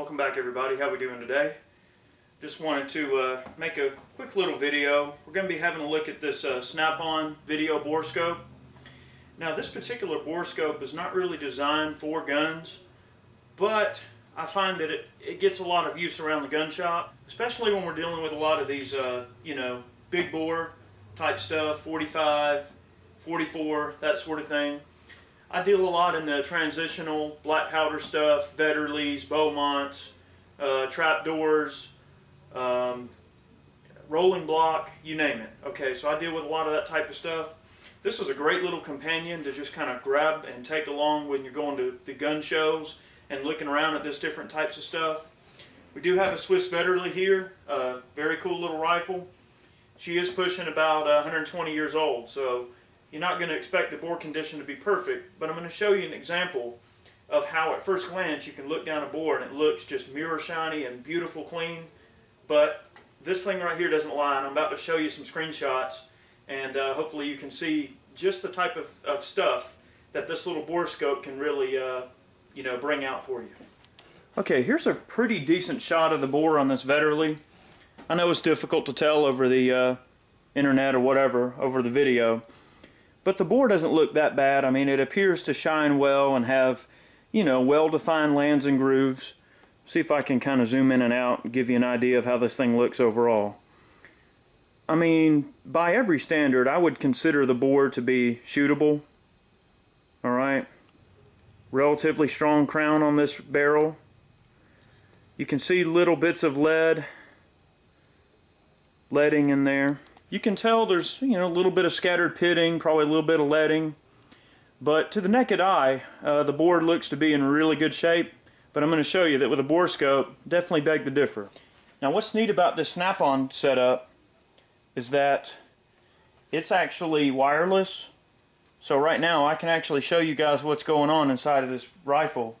Welcome back everybody. How we doing today? Just wanted to make a quick little video. We're going to be having a look at this Snap-on video bore scope. Now this particular bore scope is not really designed for guns, but I find that it gets a lot of use around the gun shop, especially when we're dealing with a lot of these big bore type stuff, 45, 44, that sort of thing. I deal a lot in the transitional, black powder stuff, Vetterlies, Beaumonts, trap doors, rolling block, you name it. Okay, so I deal with a lot of that type of stuff. This is a great little companion to just kind of grab and take along when you're going to the gun shows and looking around at this different types of stuff. We do have a Swiss Vetterli here, a very cool little rifle. She is pushing about 120 years old, so you're not going to expect the bore condition to be perfect, but I'm going to show you an example of how at first glance you can look down a bore and it looks just mirror shiny and beautiful clean, but this thing right here doesn't lie, and I'm about to show you some screenshots, and hopefully you can see just the type of stuff that this little bore scope can really bring out for you. Okay, here's a pretty decent shot of the bore on this Vetterli. I know it's difficult to tell over the internet or whatever, over the video, but the bore doesn't look that bad. I mean, it appears to shine well and have, well-defined lands and grooves. See if I can kind of zoom in and out and give you an idea of how this thing looks overall. I mean, by every standard, I would consider the bore to be shootable. Alright. Relatively strong crown on this barrel. You can see little bits of leading in there. You can tell there's a little bit of scattered pitting, probably a little bit of leading, but to the naked eye the bore looks to be in really good shape. But I'm going to show you that with a bore scope, definitely beg to differ. Now what's neat about this Snap-on setup is that it's actually wireless, so right now I can actually show you guys what's going on inside of this rifle,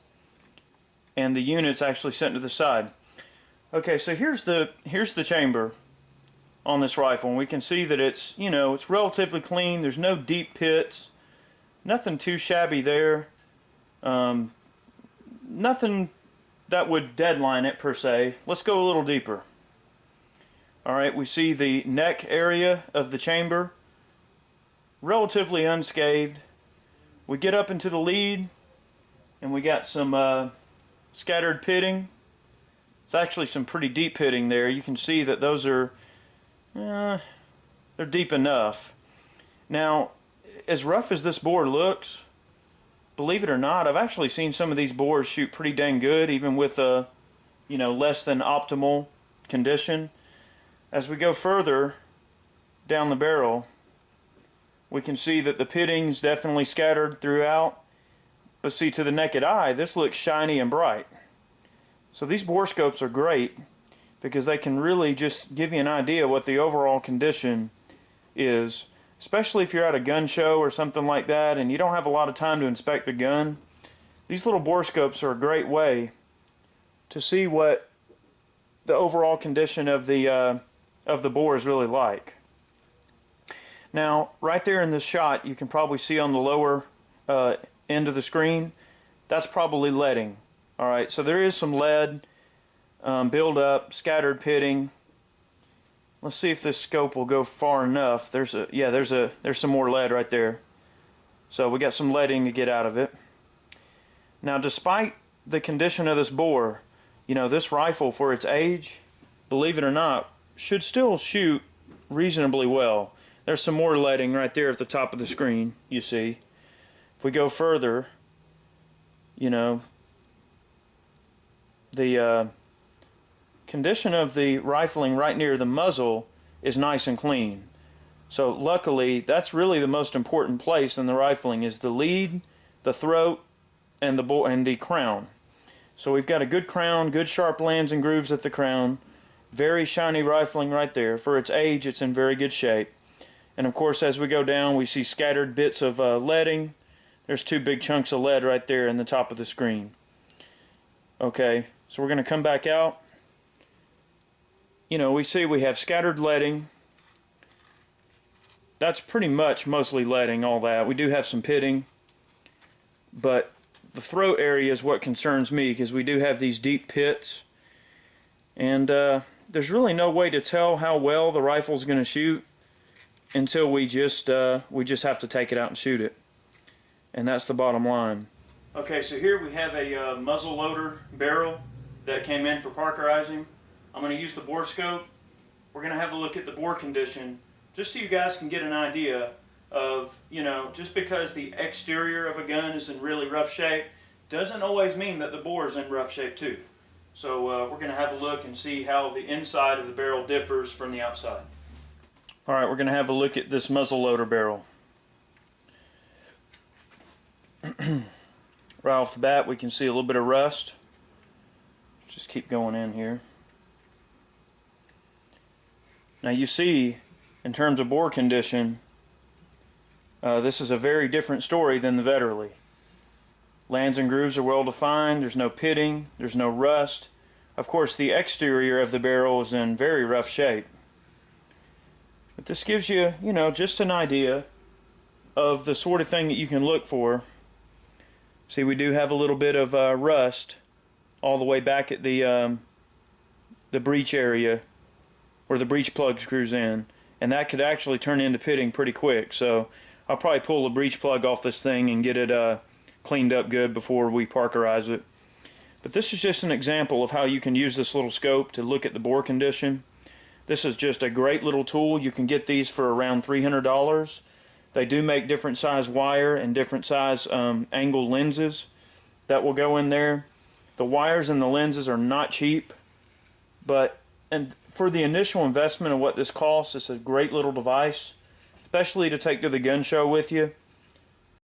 and the unit's actually sitting to the side. Okay, so here's the chamber on this rifle, and we can see that it's it's relatively clean. There's no deep pits, nothing too shabby there, nothing that would deadline it per se. Let's go a little deeper. Alright, we see the neck area of the chamber, relatively unscathed. We get up into the lead and we got some scattered pitting. It's actually some pretty deep pitting there. You can see that those are they're deep enough. Now, as rough as this bore looks, believe it or not, I've actually seen some of these bores shoot pretty dang good, even with a less than optimal condition. As we go further down the barrel, we can see that the pitting's definitely scattered throughout, but see, to the naked eye, this looks shiny and bright. So these bore scopes are great because they can really just give you an idea what the overall condition is, especially if you're at a gun show or something like that and you don't have a lot of time to inspect the gun. These little bore scopes are a great way to see what the overall condition of the bore is really like. Now, right there in this shot, you can probably see on the lower end of the screen, that's probably leading. Alright, so there is some lead build up, scattered pitting. Let's see if this scope will go far enough. There's some more lead right there. So we got some leading to get out of it. Now, despite the condition of this bore, this rifle for its age, believe it or not, should still shoot reasonably well. There's some more leading right there at the top of the screen, you see. If we go further, the condition of the rifling right near the muzzle is nice and clean. So luckily, that's really the most important place in the rifling, is the lead, the throat, and the crown. So we've got a good crown, good sharp lands and grooves at the crown, very shiny rifling right there. For its age, it's in very good shape. And of course, as we go down, we see scattered bits of leading. There's two big chunks of lead right there in the top of the screen. Okay, so we're going to come back out. We see we have scattered leading. That's pretty much mostly leading, all that. We do have some pitting, but the throat area is what concerns me, because we do have these deep pits, and there's really no way to tell how well the rifle's going to shoot until we just have to take it out and shoot it, and that's the bottom line. Okay, so here we have a muzzle loader barrel that came in for parkerizing. I'm going to use the bore scope. We're going to have a look at the bore condition, just so you guys can get an idea of, you know, just because the exterior of a gun is in really rough shape doesn't always mean that the bore is in rough shape too. So we're going to have a look and see how the inside of the barrel differs from the outside. Alright, we're going to have a look at this muzzle loader barrel. Right off the bat we can see a little bit of rust. Just keep going in here. Now you see, in terms of bore condition, this is a very different story than the Vetterli. Lands and grooves are well defined, there's no pitting, there's no rust. Of course the exterior of the barrel is in very rough shape. But this gives you, you know, just an idea of the sort of thing that you can look for. See, we do have a little bit of rust all the way back at the breech area where the breech plug screws in, and that could actually turn into pitting pretty quick. So I'll probably pull the breech plug off this thing and get it cleaned up good before we parkerize it. But this is just an example of how you can use this little scope to look at the bore condition. This is just a great little tool. You can get these for around $300. They do make different size wire and different size angle lenses that will go in there. The wires and the lenses are not cheap, but for the initial investment of what this costs, it's a great little device, especially to take to the gun show with you.